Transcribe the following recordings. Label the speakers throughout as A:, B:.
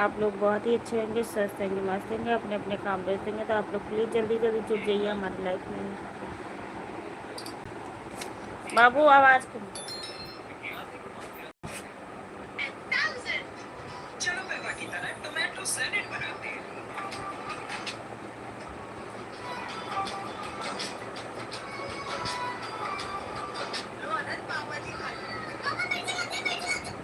A: आप लोग बहुत ही अच्छे होंगे, स्वस्थ होंगे, मस्त होंगे, अपने अपने काम व्यस्त होंगे। तो आप लोग प्लीज़ जल्दी जल्दी जुड़ जाइए हमारी लाइफ में। बाबू आवाज़ कम कर।
B: चलो पहला की तरह टोमेटो सैलेड बनाते हैं। लो अनंत पापा जी खा लो। पापा मिर्ची लाते, मिर्ची लाते।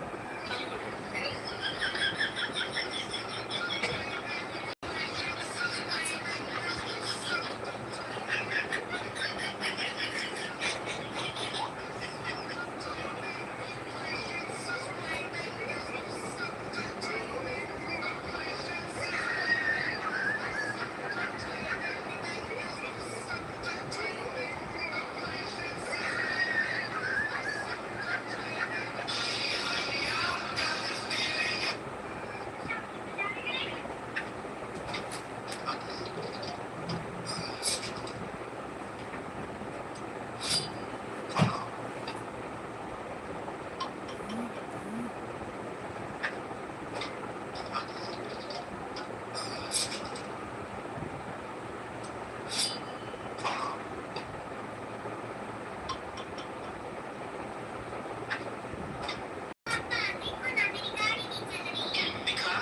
B: दिखा,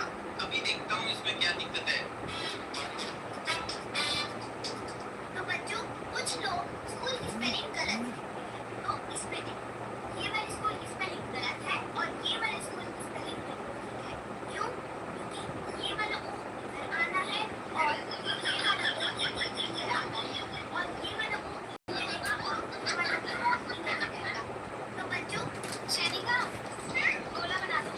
B: अभी देखता हूँ इसमें क्या दिक्कत है। तो बच्चों कुछ लोग स्कूल की स्पेलिंग गलत है, तो इसमें देखो ये वाली स्कूल की स्पेलिंग गलत है और ये वाली स्कूल की स्पेलिंग बिल्कुल ठीक है। क्यों? क्योंकि ये वाला ओ इधर आना है और ये वाला ओ इधर आना है और ये वाला ओ इधर आएगा और ये वाला ओ इधर आएगा। तो बच्चों शैनिका गोला बना दो।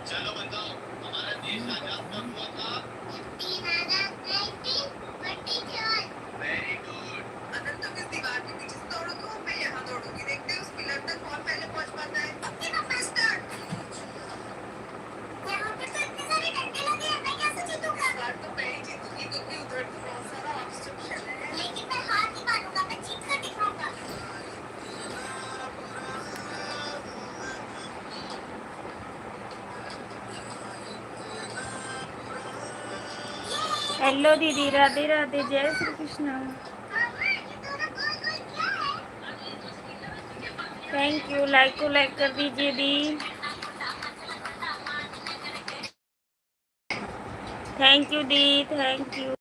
B: चलो बताओ हमारा देश आजाद कब हुआ था? 1947। Very good. अनंत तुम इस दीवार के पीछे से दौड़ोगे और मैं यहाँ दौड़ूंगी। देखते हैं उस पिलर तक कौन पहले पहुँच पाता है। ओके पापा स्टार्ट। यहाँ पे तो इतने सारे डंडे लगे हैं, मैं कैसे जीतूंगा? इस बार तो मैं ही जीतूंगी क्योंकि उधर तो बहुत सारा ऑब्स्ट्रक्शन है। लेकिन मैं हार नहीं मानूंगा, मैं जीत कर दिखाऊंगा।
A: हेलो दीदी, राधे राधे, जय Shri Krishna. Thank you, like को लाइक कर दीजिए दी। थैंक यू दी, थैंक यू।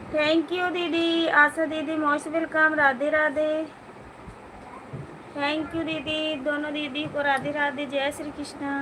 A: थैंक यू दीदी, आशा दीदी most welcome, Radhe Radhe. Thank you दीदी, दोनों दीदी को राधे राधे, जय श्री कृष्णा।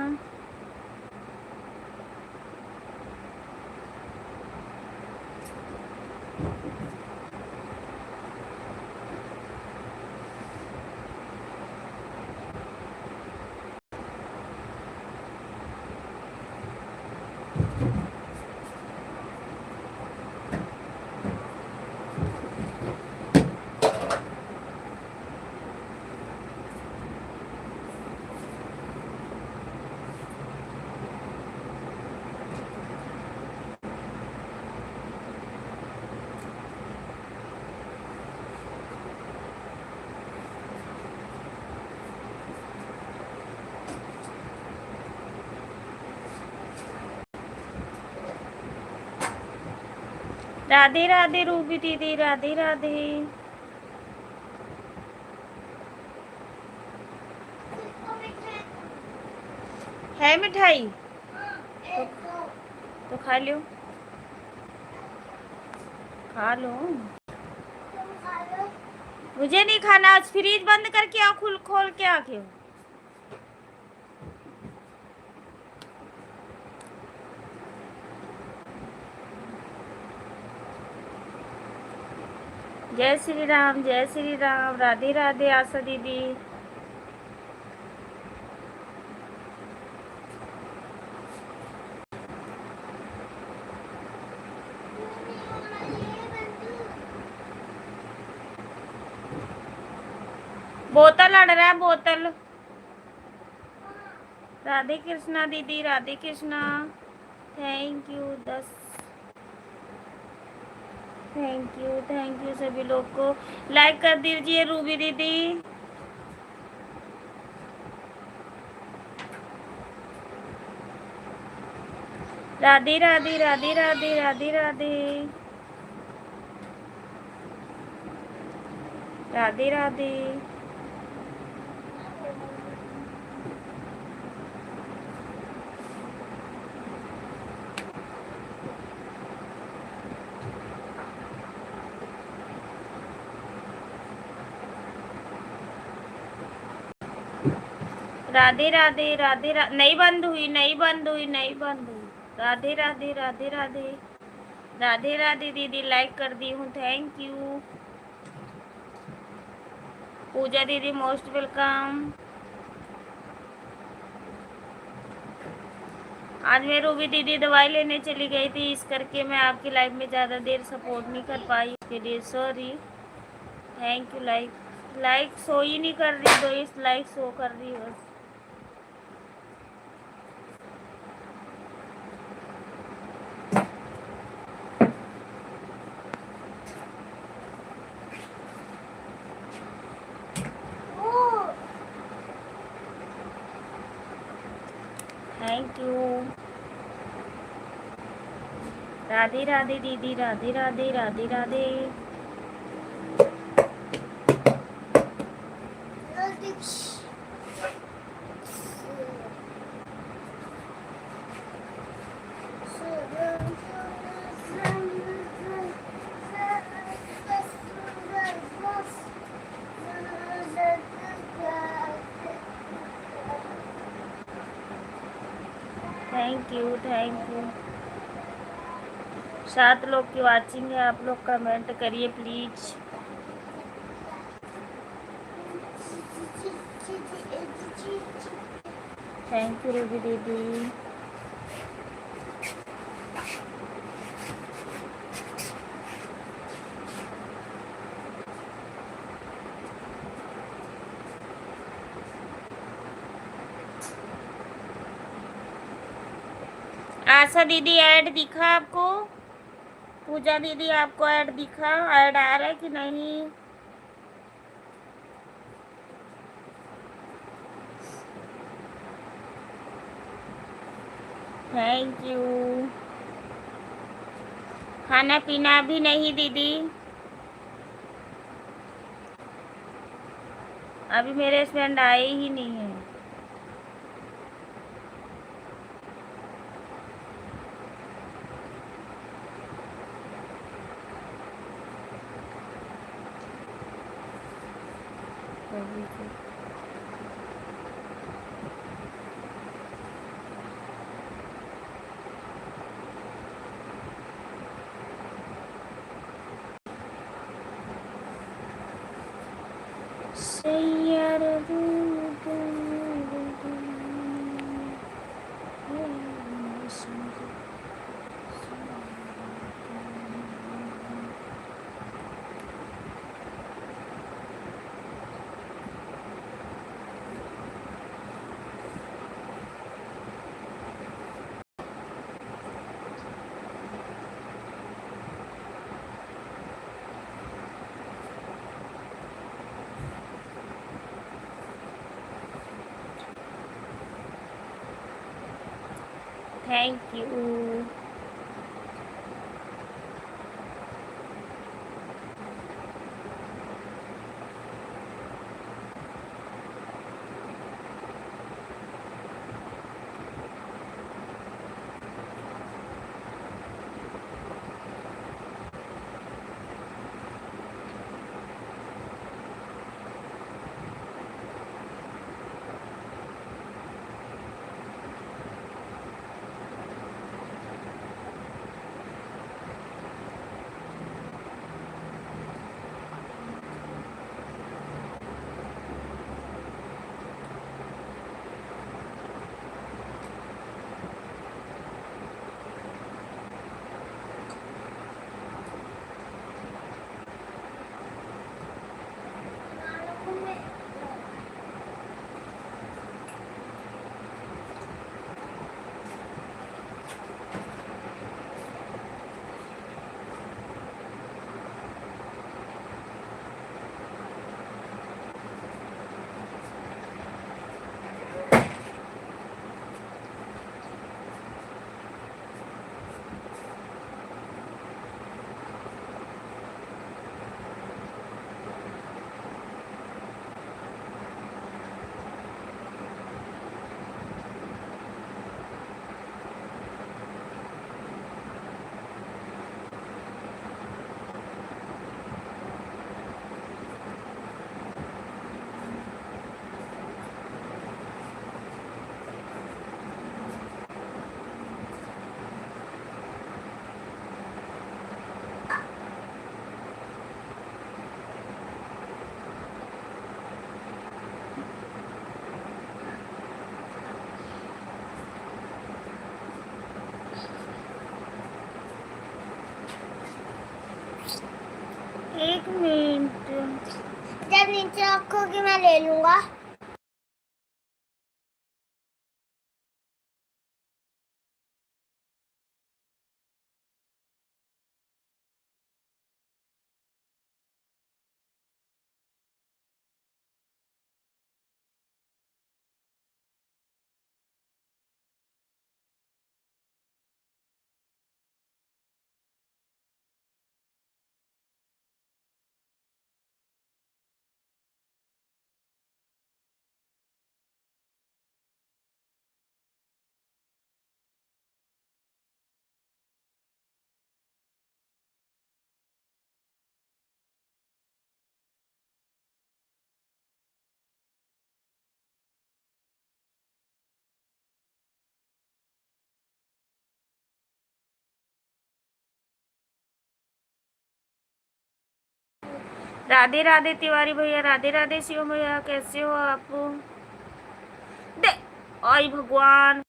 A: राधे राधे रूबी दीदी, राधे राधे। है मिठाई तो खा लो, खा लो। मुझे नहीं खाना, आज फ्रीज बंद करके आओ, खुल खोल के आके। जय श्री राम, जय श्री राम, राधे राधे आशा दीदी। बोतल लड़ रहा है, बोतल। राधे कृष्णा दीदी, Radhe Krishna. Thank you 10। Thank you सभी लोग को लाइक कर दीजिए रूबी दीदी। राधे राधे, राधे राधे, राधे राधे, राधे राधे। राधे राधे, राधे राधे। नहीं बंद हुई, नहीं बंद हुई, नहीं बंद हुई। राधे राधे, राधे राधे, राधे राधे दीदी, लाइक कर दी हूँ, थैंक यू। पूजा दीदी मोस्ट वेलकम। आज मैं रूबी दीदी दवाई लेने चली गई थी, इस करके मैं आपकी लाइफ में ज़्यादा देर सपोर्ट नहीं कर पाई, उसके लिए sorry. Thank you. Like show ही नहीं कर रही, तो इस लाइक शो कर रही बस। Thank you. राधे राधे दीदी, राधे राधे, राधे राधे। Thank you. 7 लोग की वाचिंग है, आप लोग कमेंट करिए प्लीज। थैंक यू रूबी दीदी। आशा दीदी ऐड दिखा आपको? पूजा दीदी आपको ऐड दिखा? ऐड आ रहा है कि नहीं? Thank you. खाना पीना भी नहीं दीदी, अभी मेरे हस्बैंड आए ही नहीं है। अभी तो। Thank you. एक मिनट।
B: जब नीचे रखोगी मैं ले लूंगा।
A: राधे राधे तिवारी भैया, राधे राधे शिव भैया, कैसे हो आप? दे आई भगवान।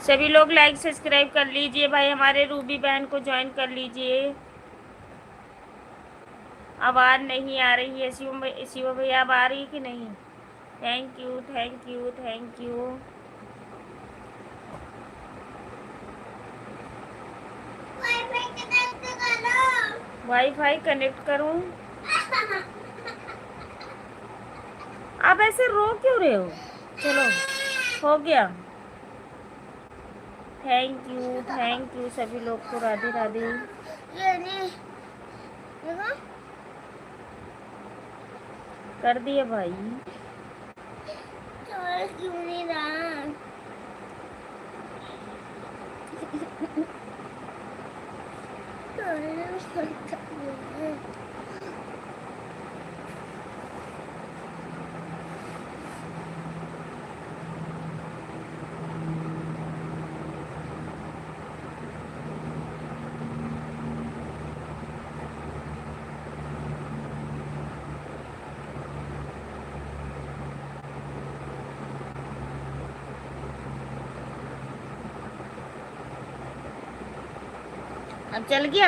A: सभी लोग लाइक सब्सक्राइब कर लीजिए भाई, हमारे रूबी बहन को ज्वाइन कर लीजिए। आवाज़ नहीं आ रही है शिव भैया, अब आ रही कि नहीं? Thank you thank you thank you. Wifi connect करूं? आप ऐसे रो क्यों रहे हो? चलो हो गया। थैंक यू सभी लोग को, राधे राधे। कर दिए भाई। क्यों नहीं रहा? अब चल गया।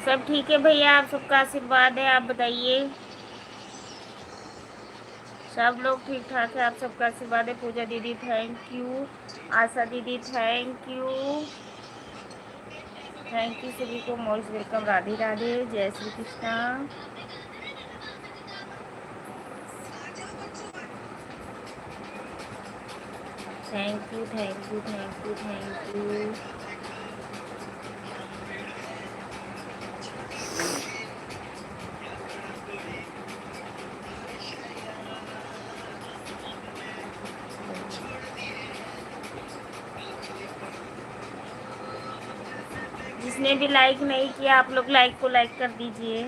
A: सब ठीक है भैया, आप सबका आशीर्वाद है। आप बताइए, सब लोग ठीक ठाक है? आप सबका आशीर्वाद है। पूजा दीदी थैंक यू, आशा दीदी थैंक यू सभी को मोस्ट वेलकम। राधे राधे, जय Shri Krishna. Thank you thank you thank you thank you. जिसने भी लाइक नहीं किया, आप लोग लाइक को लाइक कर दीजिए।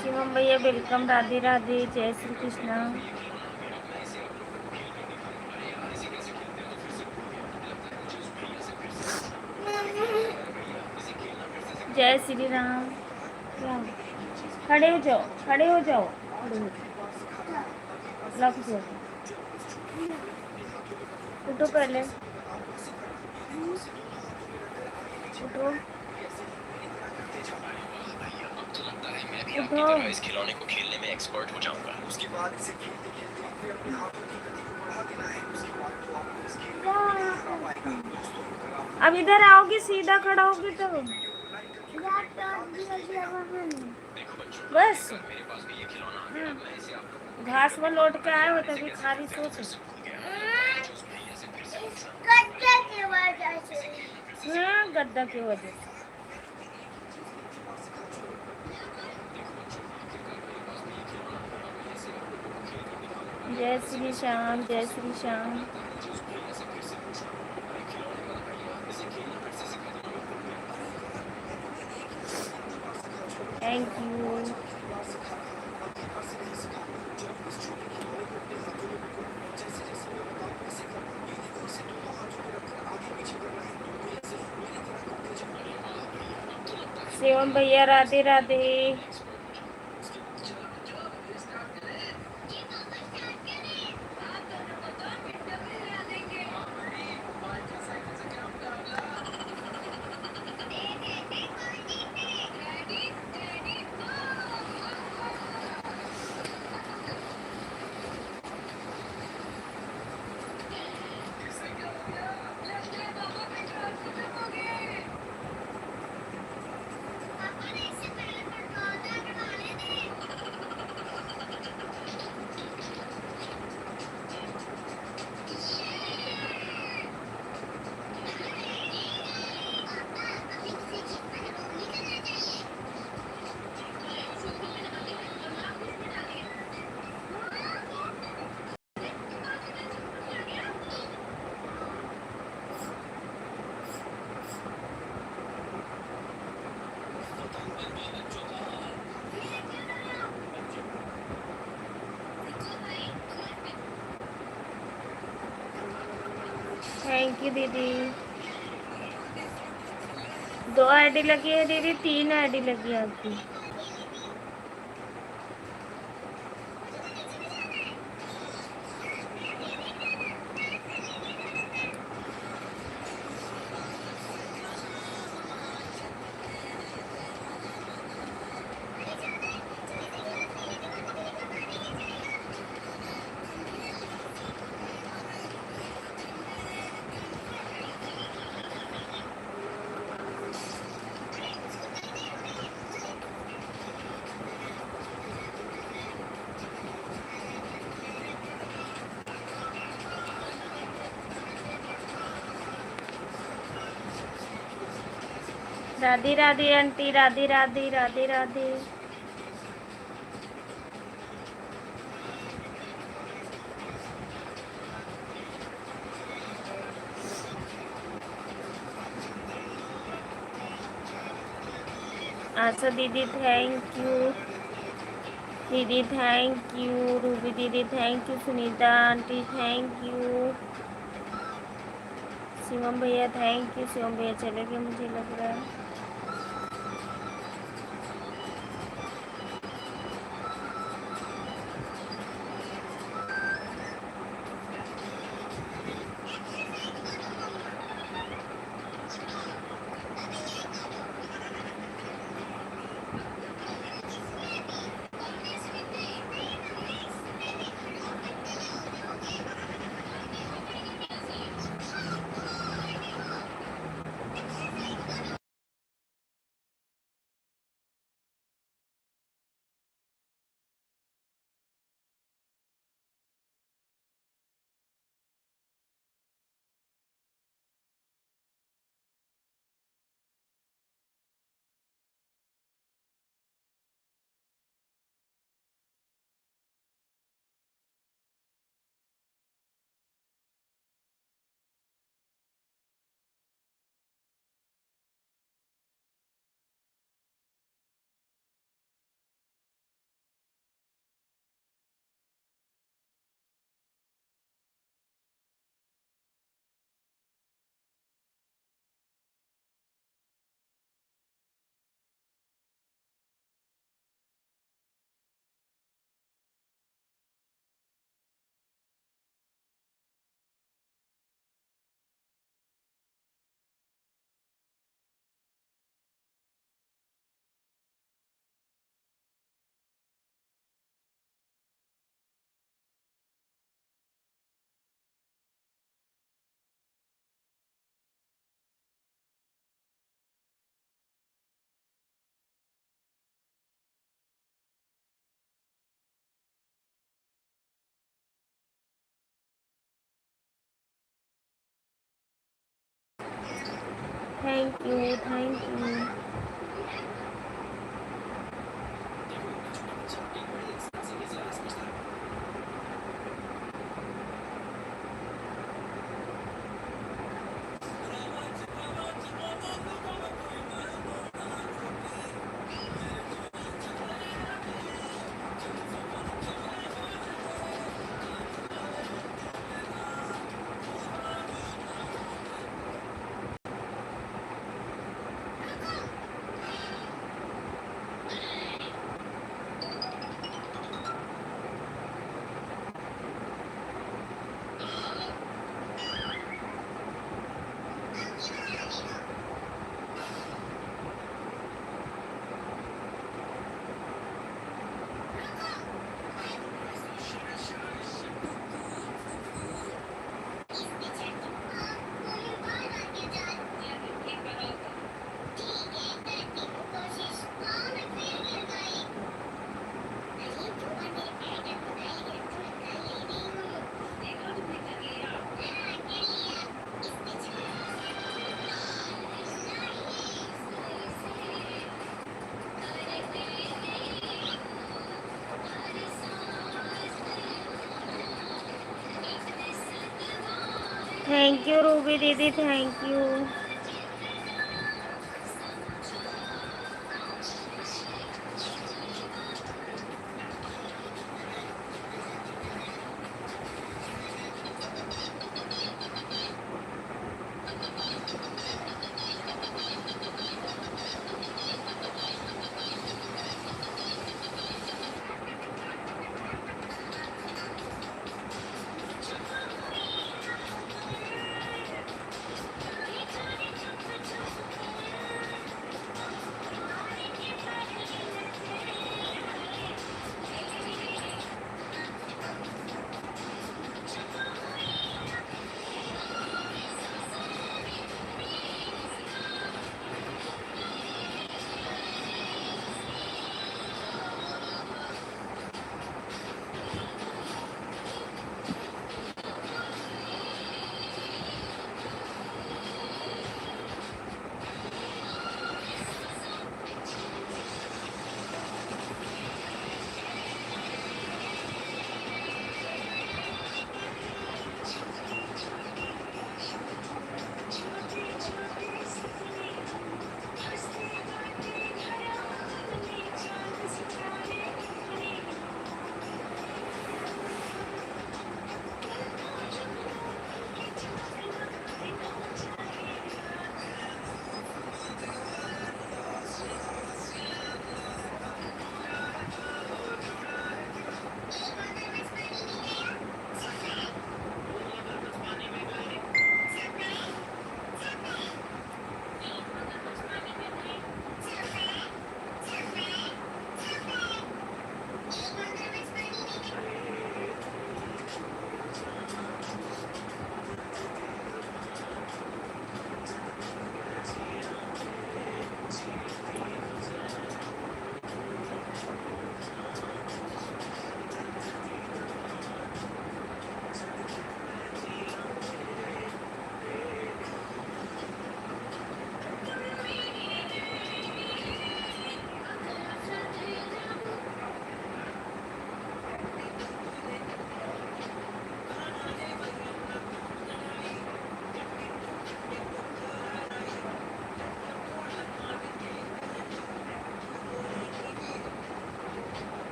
A: शिवम भैया वेलकम, राधे राधे, जय श्री कृष्णा। जय श्री राम। खड़े हो जाओ, खड़े हो जाओ, खड़े हो जाओ। उठो पहले, उठो उठो।
C: इस खिलौने को खेलने में एक्सपर्ट हो जाऊंगा। उसके बाद इसे खेलते खेलते अपने अपने हाथों की गति को बढ़ा देना है। उसके बाद तो आपको इस खेल में कोई नहीं हरा पाएगा। दोस्तों, अगर आप
A: अब इधर आओगी, सीधा खड़ा होगी तो
C: वीडियो को लाइक करके देखो बच्चों,
A: बस।
C: मेरे पास भी ये खिलौना आ गया। मैं इसे आप लोगों को
A: घास में लौट के आए हो तभी खारी
C: फिर
A: सोच।
C: से भूल गया। लगता है उस भैया से फिर से मिलना।
B: गद्दा की वजह से।
A: हाँ, गद्दा की वजह से। जय श्री श्याम, जय श्री श्याम। Thank you. शिवम भैया राधे राधे।
B: पापा ने इससे पहले पढ़वाने थे।
A: थैंक यू दीदी। 2 आईडी लगी है दीदी, 3 आईडी लगी है आपकी। राधे राधे आंटी, राधे राधे, राधे राधे। आशा दीदी थैंक यू, दीदी थैंक यू, रूबी दीदी thank you, Sunita aunty thank you, Shivam भैया थैंक यू। शिवम भैया चले गए मुझे लग रहा है। Thank you, thank you. Thank you Ruby दीदी, thank you.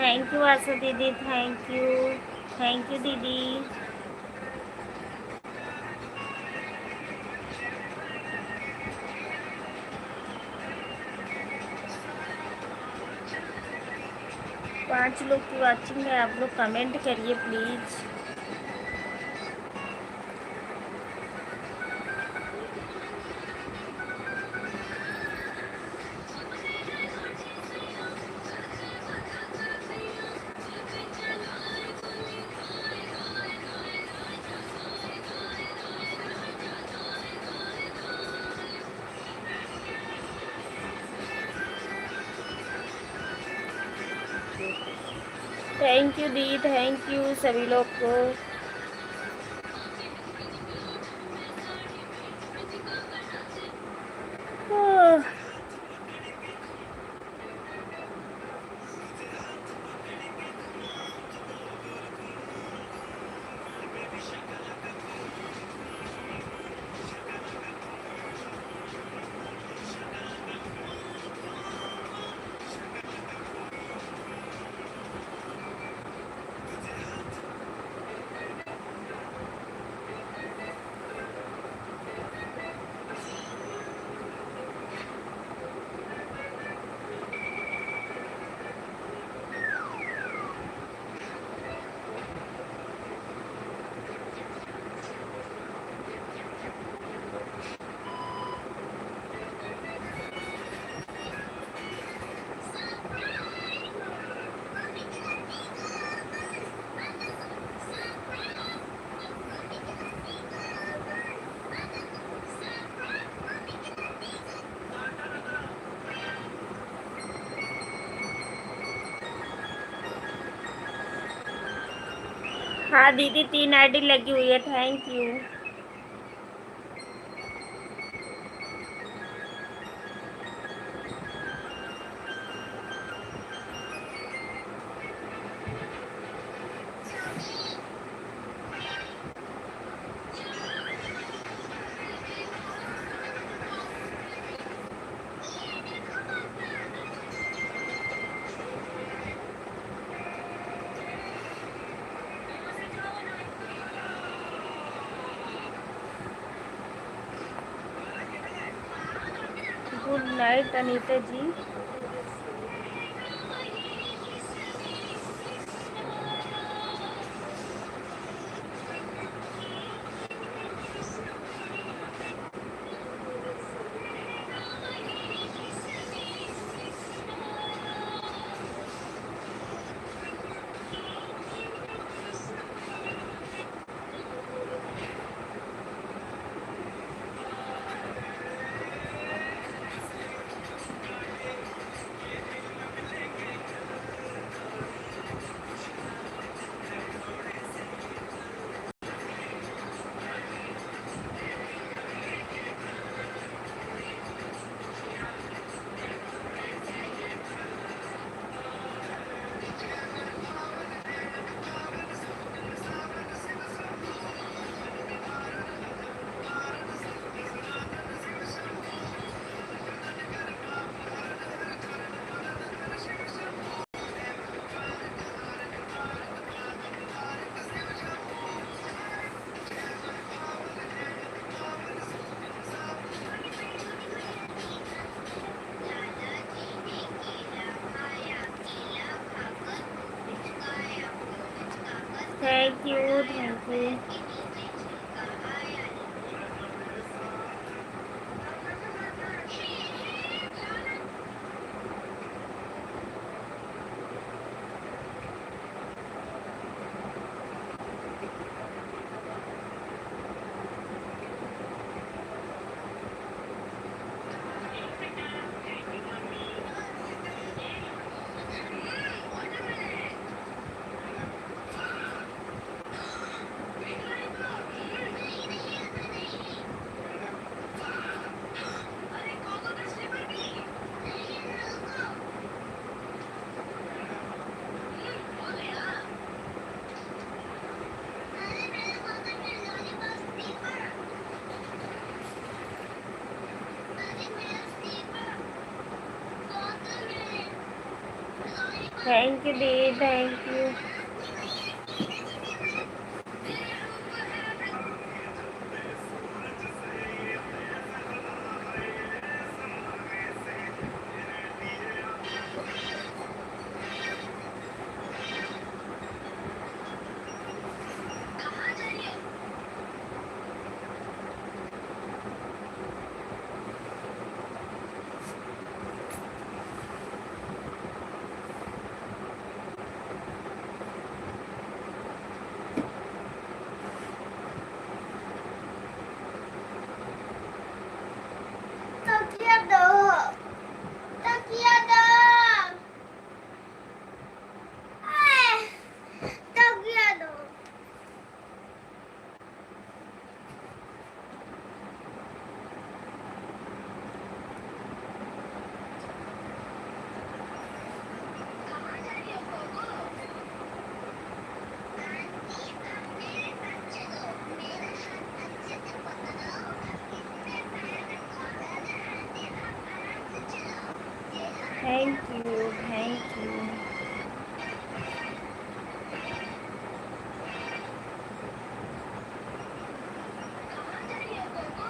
A: Thank you Asha दीदी, थैंक यू दीदी। पांच लोग की वॉचिंग है, आप लोग कमेंट करिए प्लीज़। थैंक यू दी, थैंक यू सभी लोग को। हाँ दीदी, 3 आईडी लगी हुई है, thank you. Good night Anita ji. Thank you, thank you. Thank you दी, थैंक यू।
B: कहाँ जा रही हो? तकिया दो, तकिया दो, तकिया दो। कहाँ जा रही हो गोगो? आंटी अब मेरे साथ चलो, मेरा हाथ अच्छे से पकड़ो, इससे पैर में कॉर्ड है, आंटी अब आराम से चलो, ये लो aunty
A: thank you, thank you.
B: कहाँ जा रही हो गोगो?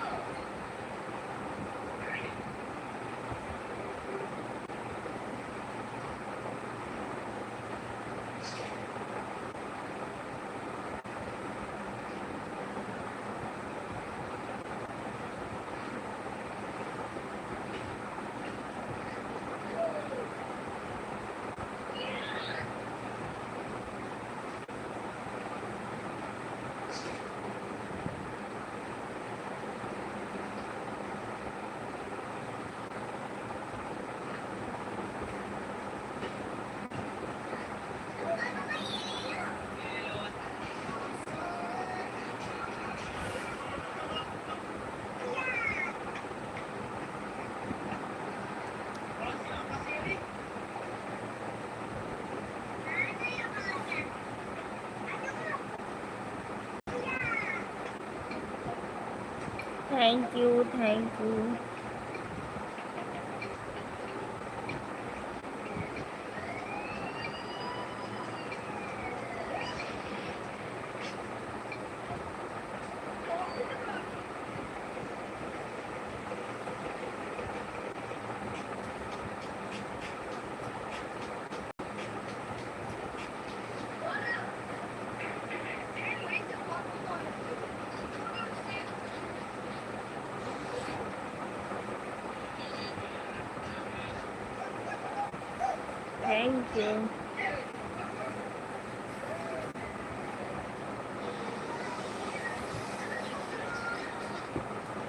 A: Thank you, thank you. Thank you.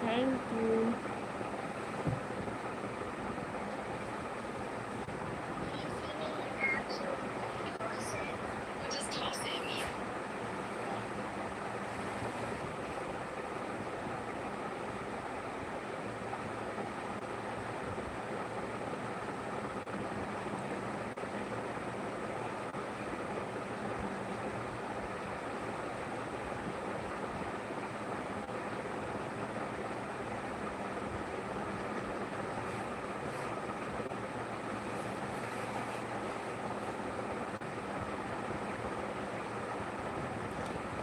A: Thank you.
B: Just toss it.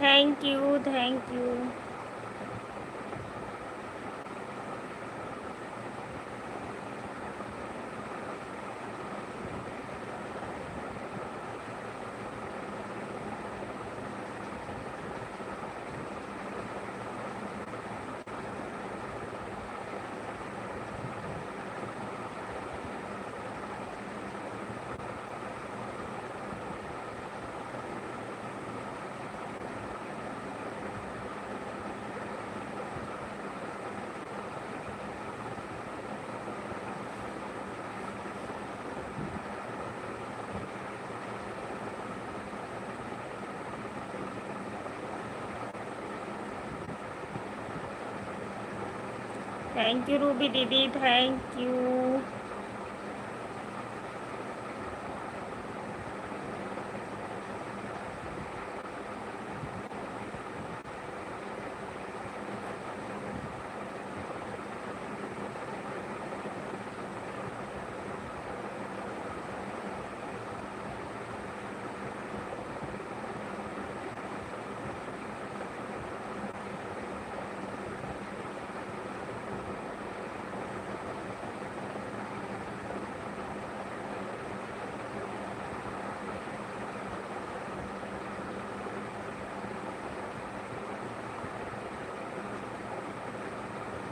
A: Thank you, thank you. Thank you Ruby दीदी, थैंक यू।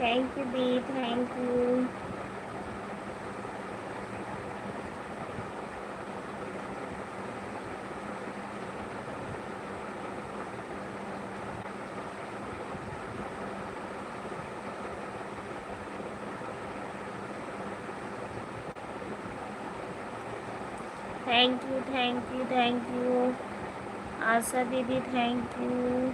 A: थैंक यू दी, thank you. Thank you, thank you, thank you. Asha दीदी thank you.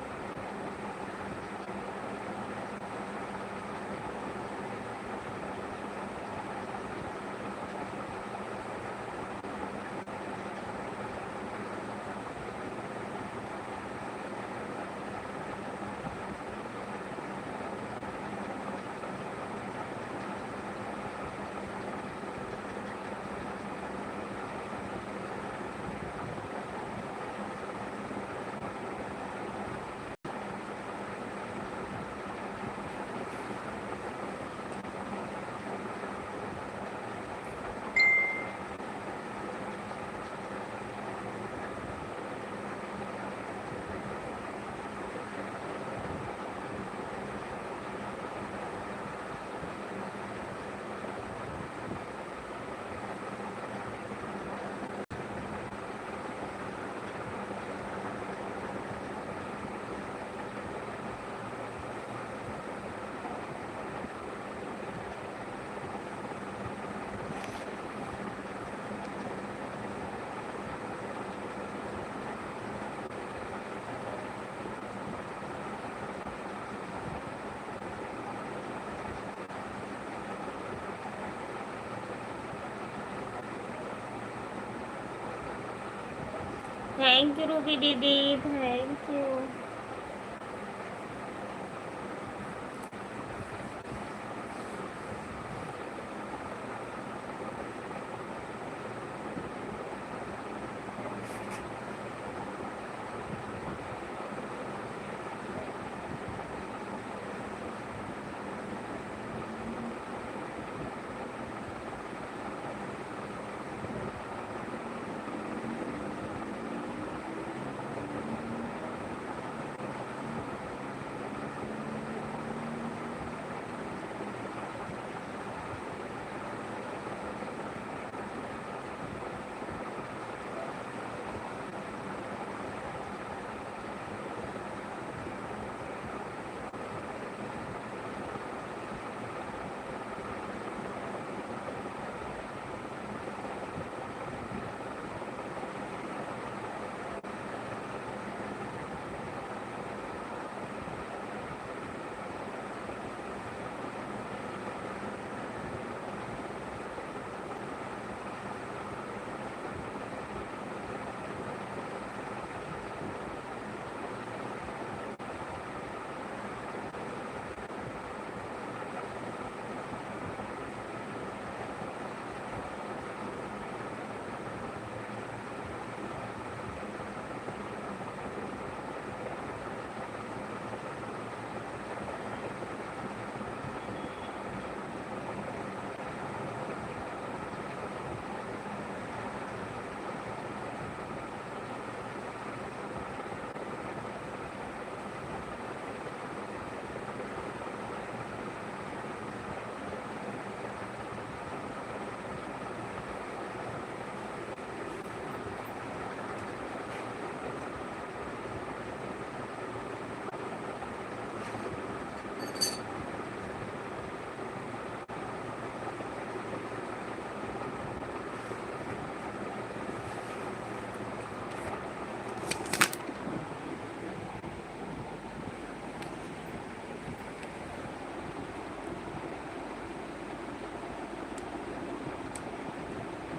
A: Thank you Ruby दीदी, thank you.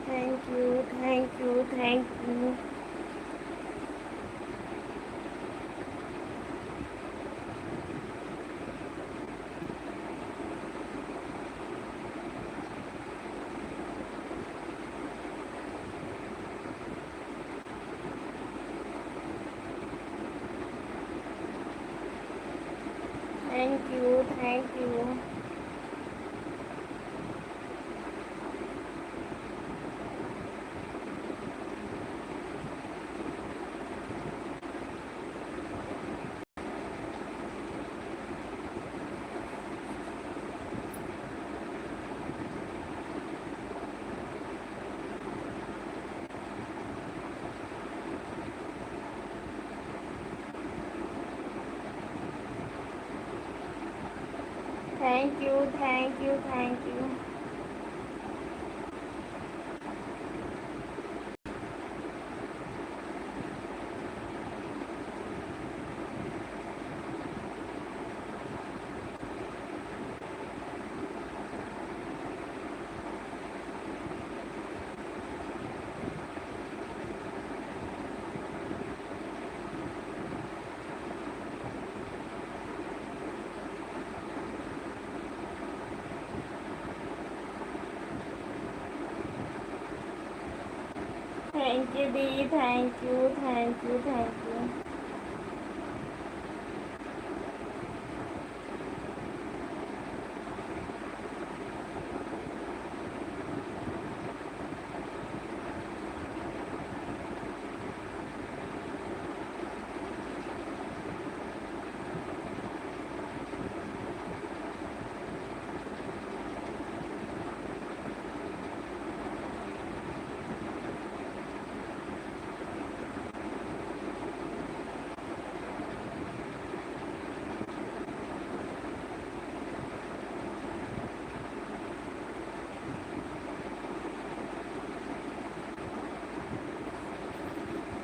A: Thank you, thank you, thank you. Thank you, thank you. Thank you, thank you, thank you. Thank you दी, thank you, thank you, thank you.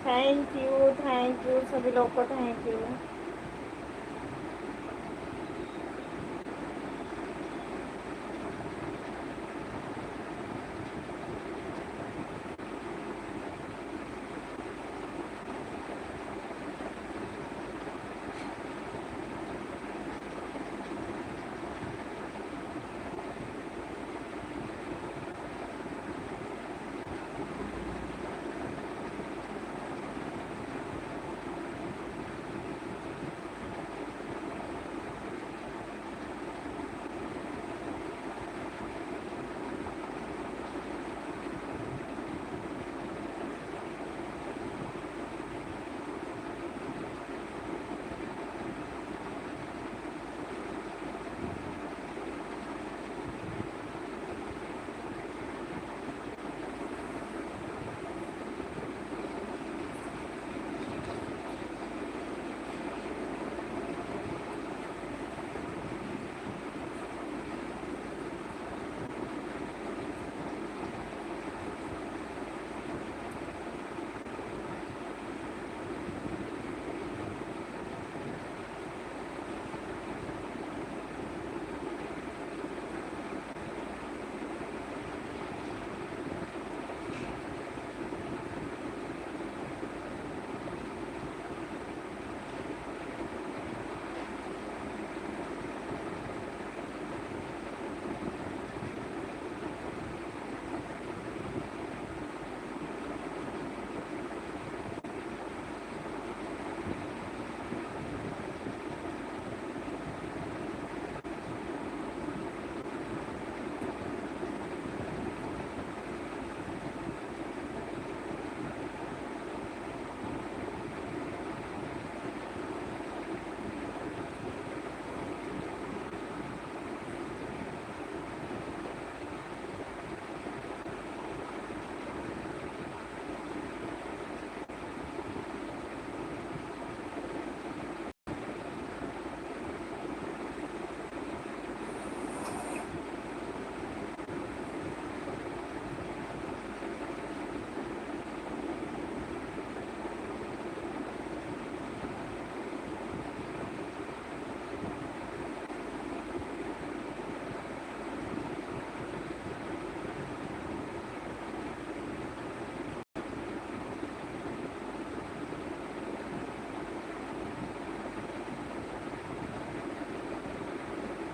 A: Thank you सभी लोग को thank you.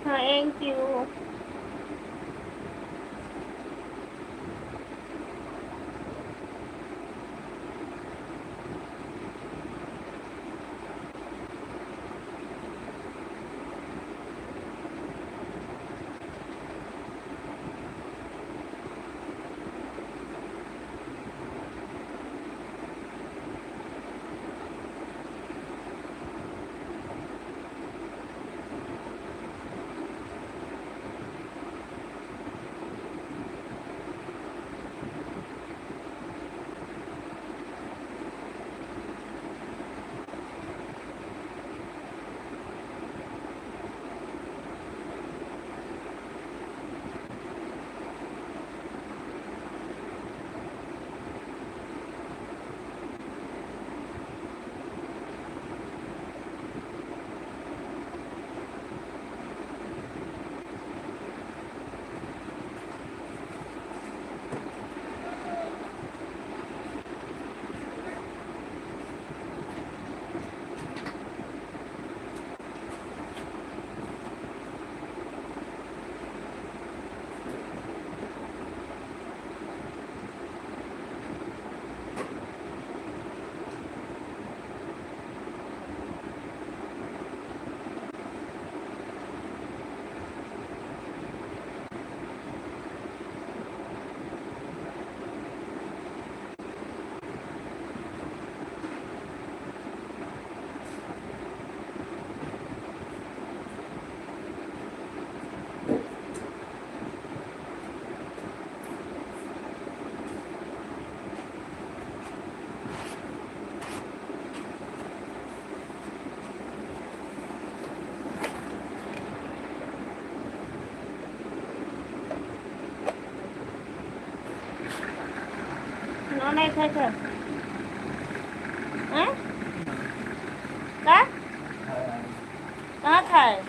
A: Thank you. नाही खायचं हाँ? का कहाँ खाए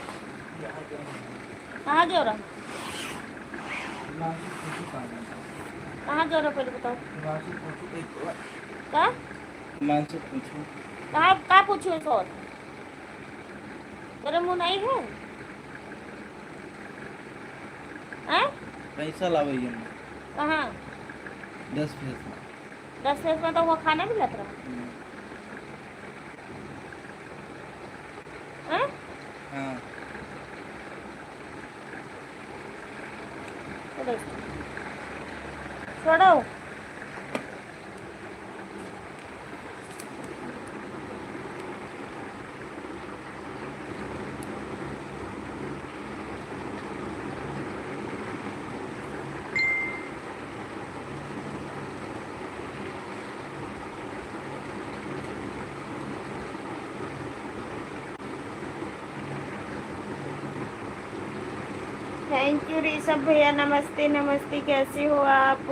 A: कहाँ जा रहा कहाँ जा रहा पहले बताओ कहाँ
D: मान से पूछो
A: कहाँ पूछो इस और तेरे मुँह नहीं है हाँ?
D: पैसा लावे ये
A: कहाँ
D: 10 पैसा
A: 10 पैसे में तो वो खाना भी लग रहा हाँ?
D: हाँ
A: छोड़ो थैंक यू ऋषभ भैया नमस्ते नमस्ते कैसे हो आप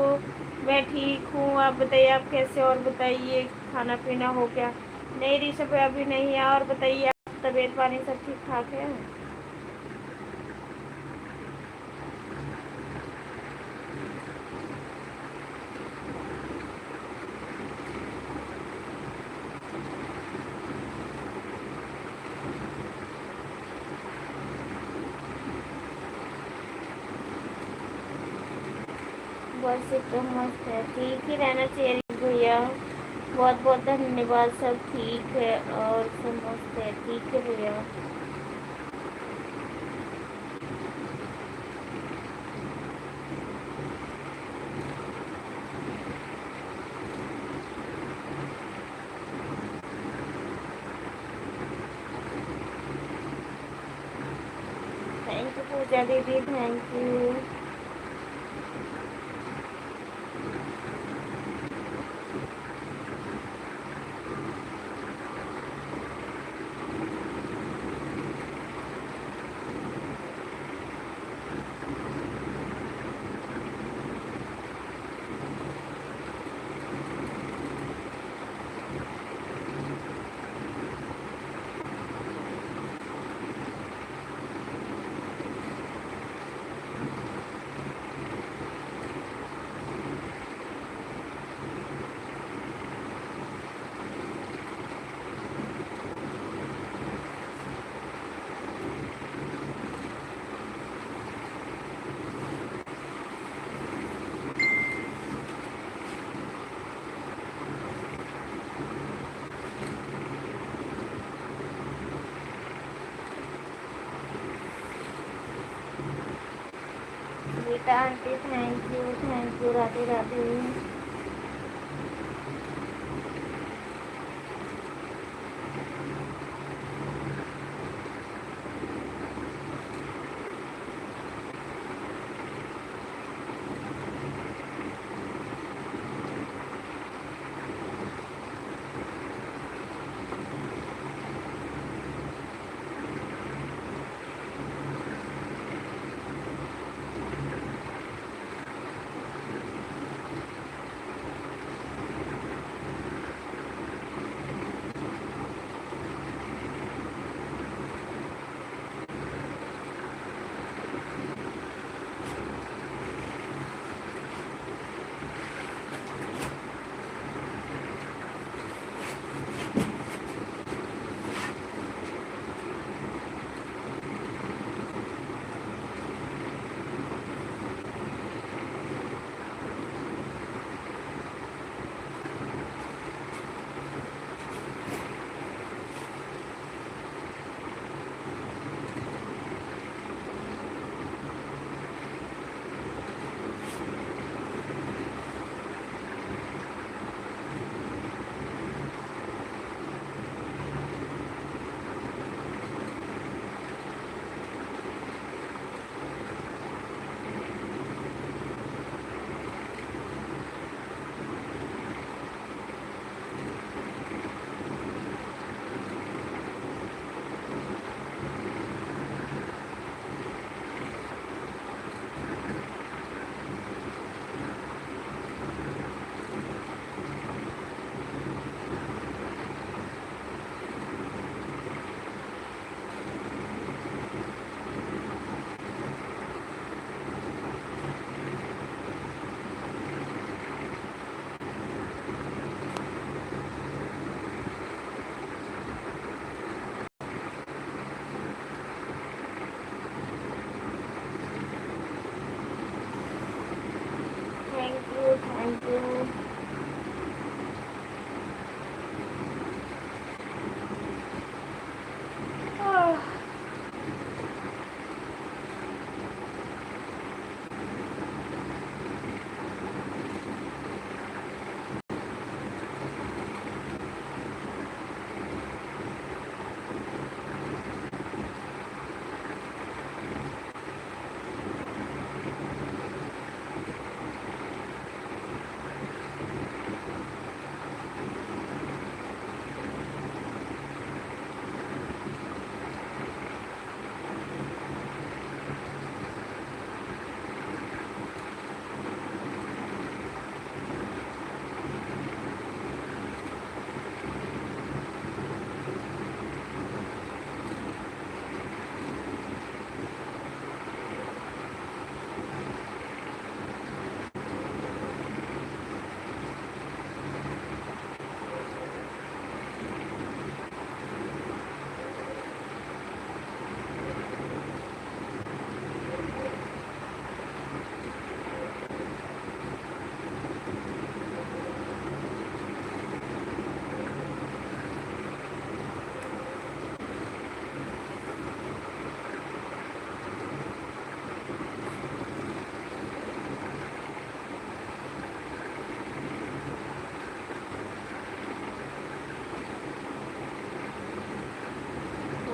A: मैं ठीक हूँ आप बताइए आप कैसे और बताइए खाना पीना हो गया नहीं ऋषभ भैया अभी नहीं है और बताइए आप तबीयत पानी सब ठीक ठाक है बस एकदम मस्त है ठीक ही रहना चाहिए भैया बहुत बहुत धन्यवाद सब ठीक है और सब मस्त है ठीक है भैया थैंक यू पूजा दीदी थैंक यू बेटा aunty thank you Radhe Radhe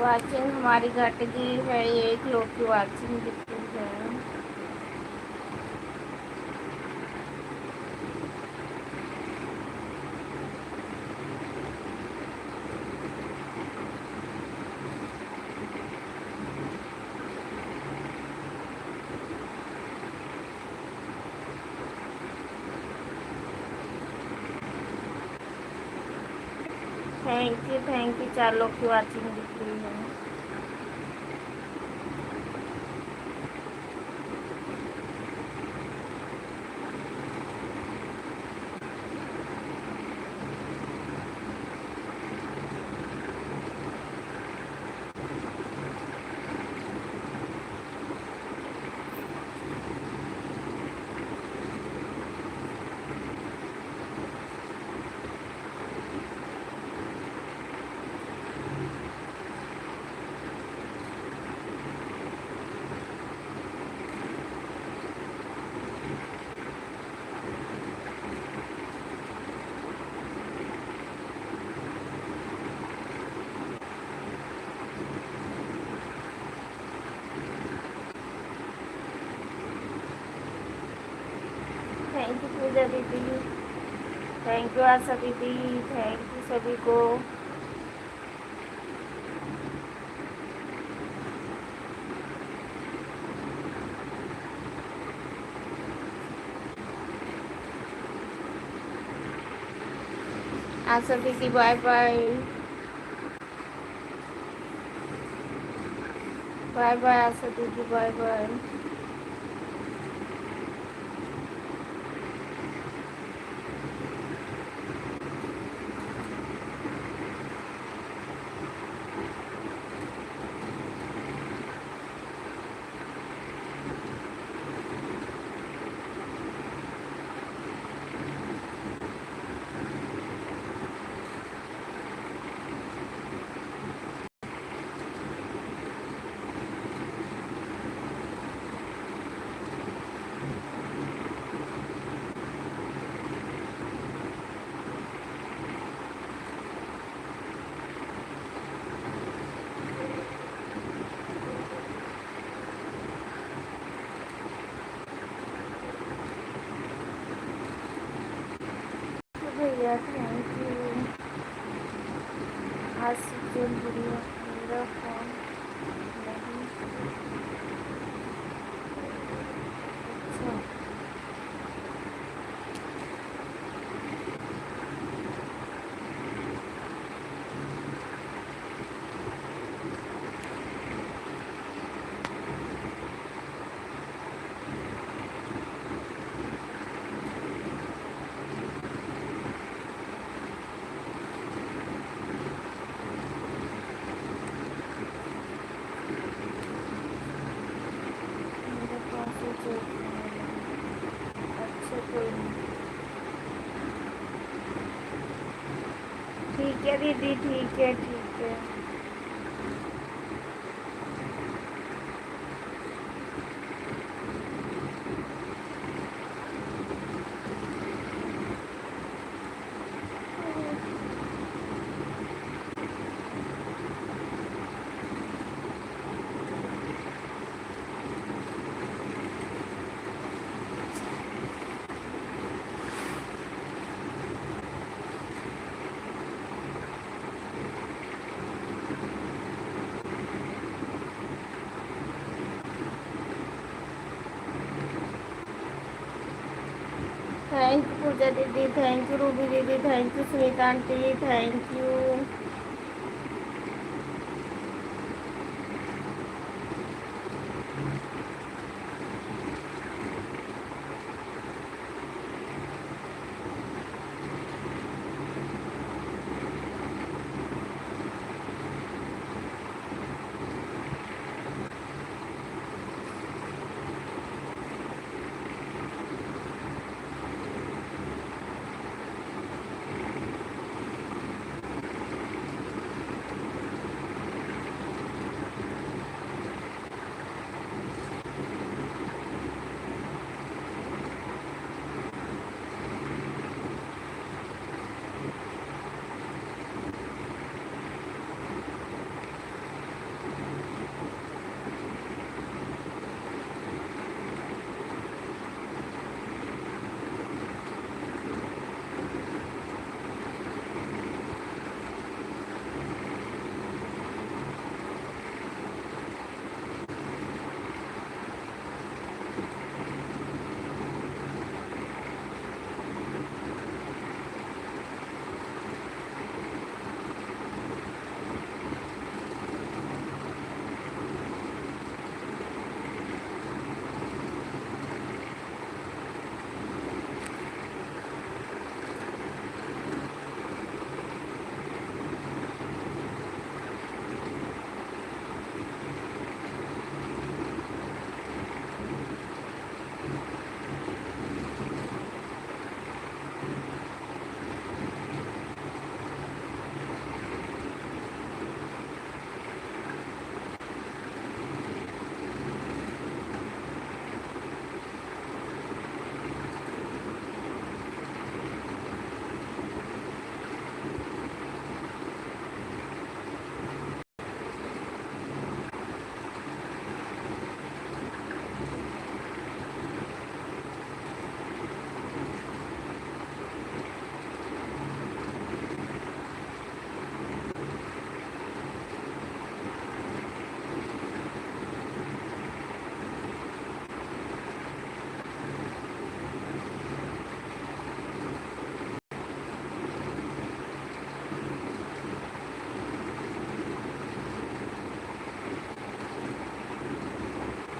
A: watching हमारी घट गई है, 1 लोग की वाचिंग दिखती है। थैंक यू, 4 लोग की वाचिंग दिख रही है। थैंक यू पूजा दीदी, थैंक यू आशा दीदी, थैंक यू सभी को। आशा दीदी बाय बाय, बाय बाय आशा दीदी, बाय बाय। भैया थैंक यू। आज से जून वीडियो मेरा फोन नहीं। अच्छा मेरे पास ही जो अच्छा कोई नहीं। ठीक है दीदी, ठीक है ठीक है। थैंक यू पूजा दीदी, थैंक यू रूबी दीदी, thank you Sunita aunty, thank you.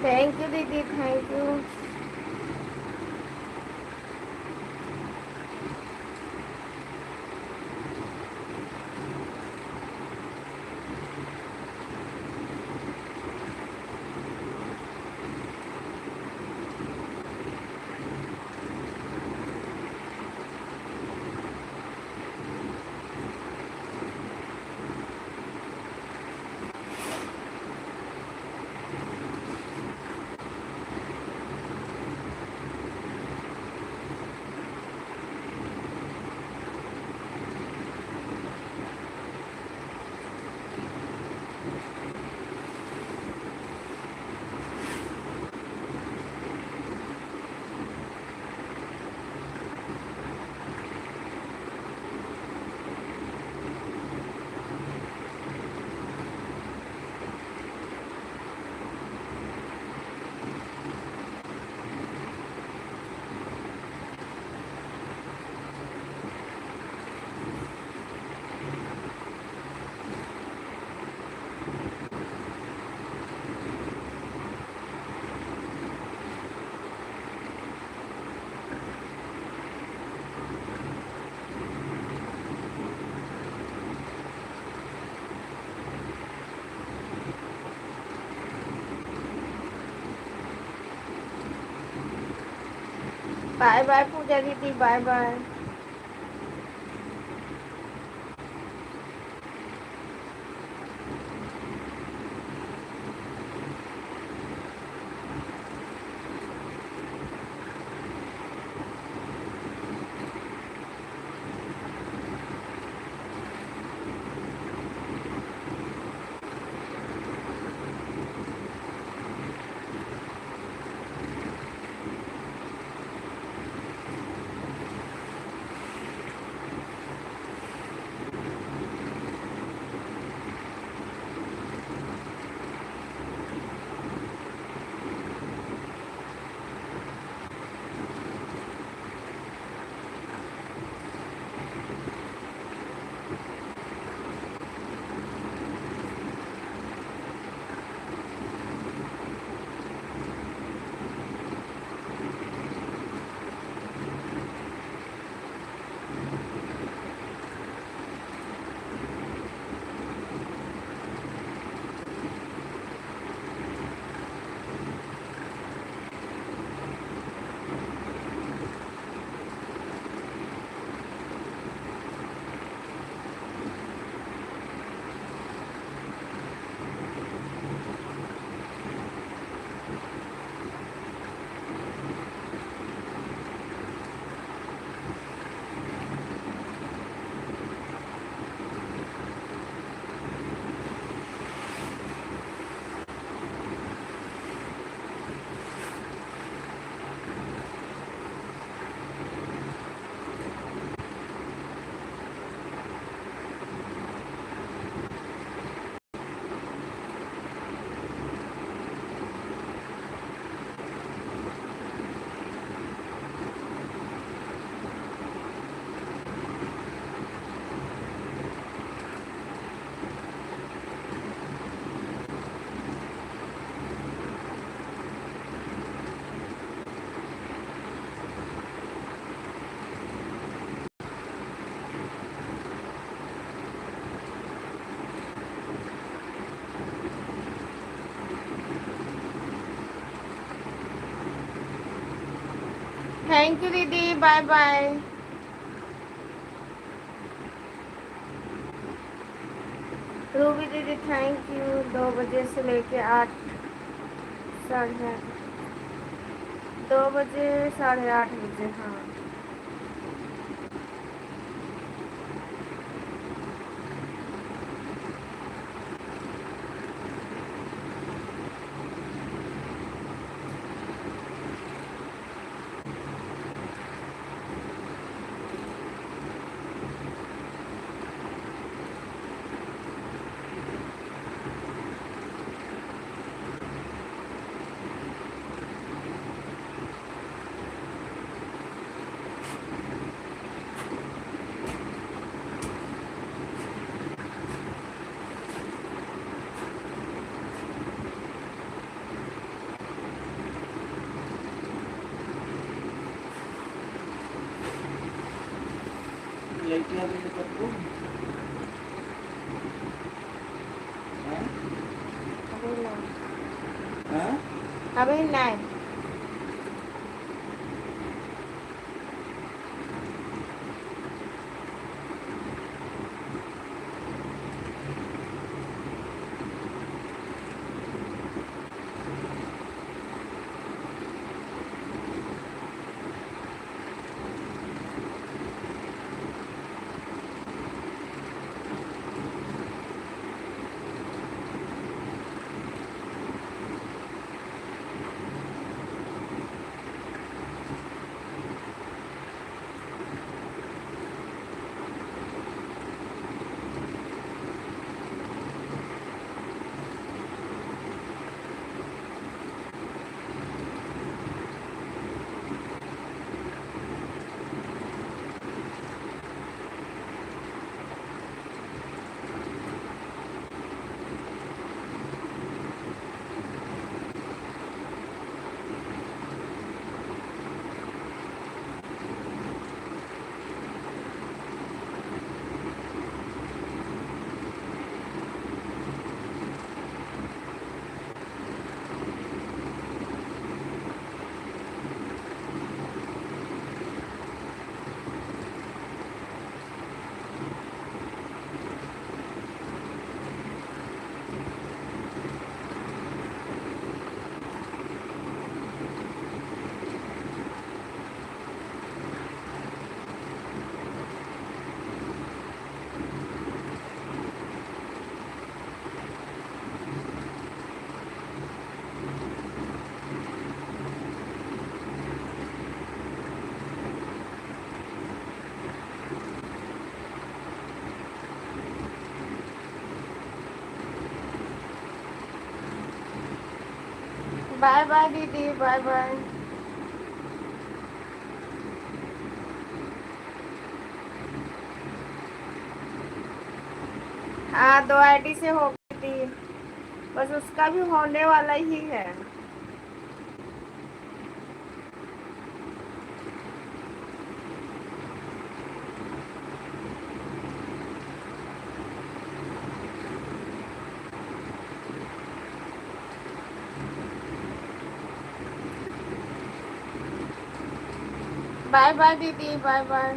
A: Thank you दीदी, थैंक यू। बाय बाय पूजा दीदी, बाय बाय। थैंक यू दीदी, बाय बाय। रूबी दीदी थैंक यू। 2 बजे से लेके 8, साढ़े 2 बजे, 8:30 बजे। हाँ
D: लाइट आ रही है सबको। हाँ
A: अभी नहीं,
D: हाँ
A: अभी नहीं। बाय बाय दीदी, बाय बाय। हाँ 2 आईडी से हो गई थी, बस उसका भी होने वाला ही है। बाय बाय दीदी, बाय बाय।